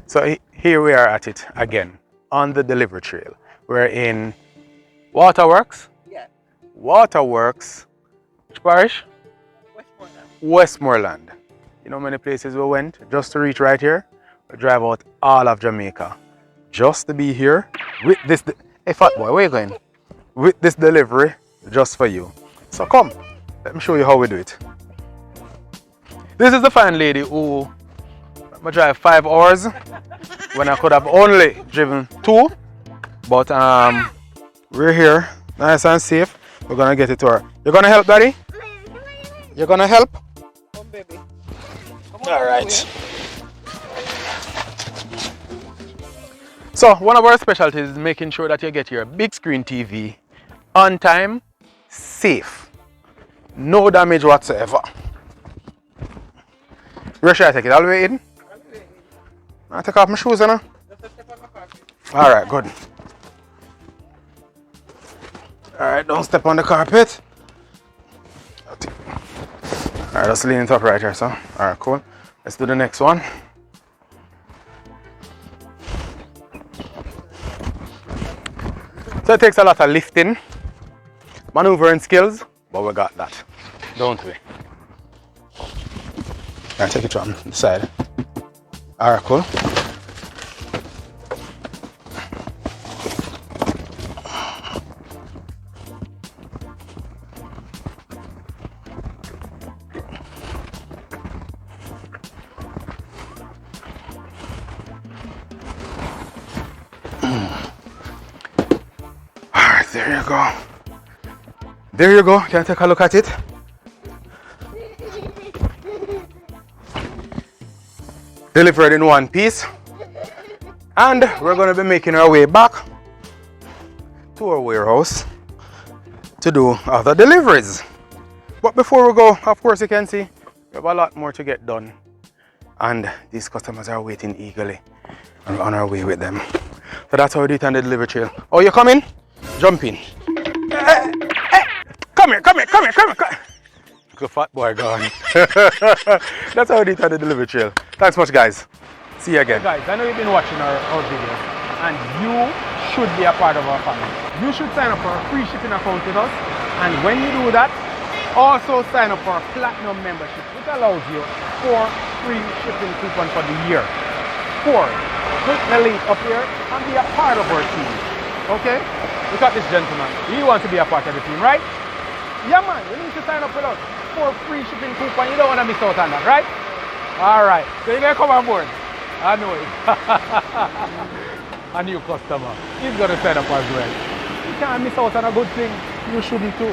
So here we are at it again on the delivery trail. We're in Waterworks. Yeah. Waterworks. Which parish? Westmoreland. Westmoreland. You know many places we went just to reach right here. We drive out all of Jamaica just to be here with this. Hey fat boy, where you going? With this delivery just for you. So come, let me show you how we do it. This is the fine lady who I drive 5 hours when I could have only driven 2. But we're here, nice and safe. We're gonna get it to her. You're gonna help, Daddy? You're gonna help? Come, baby. All right. So one of our specialties is making sure that you get your big screen TV on time, safe, no damage whatsoever. Where should I take it? All the way in? I'll take off my shoes, now. All right, good. All right, don't step on the carpet. All right, just lean it up right here, so. All right, cool. Let's do the next one. So it takes a lot of lifting, maneuvering skills, but we got that, don't we? All right, take it from the side. All right, cool. There you go. There you go. Can I take a look at it? Delivered in one piece. And we're going to be making our way back to our warehouse to do other deliveries. But before we go, of course you can see, we have a lot more to get done. And these customers are waiting eagerly. And we're on our way with them. So that's how we do it on the delivery trail. Oh, you're coming? Jump in. Come here. Good fat boy gone. That's how we do it on the delivery trail. Thanks much, guys. See you again. Hey guys, I know you've been watching our videos and you should be a part of our family. You should sign up for a free shipping account with us. And when you do that, also sign up for a platinum membership, which allows you 4 free shipping coupons for the year. 4. Click the link up here and be a part of our team. Okay? Look at this gentleman. He wants to be a part of the team, right? Yeah, man. You need to sign up with us for free shipping coupon. You don't want to miss out on that, right? All right. So you're going to come on board. I know it. A new customer. He's going to sign up as well. You can't miss out on a good thing. You shouldn't too.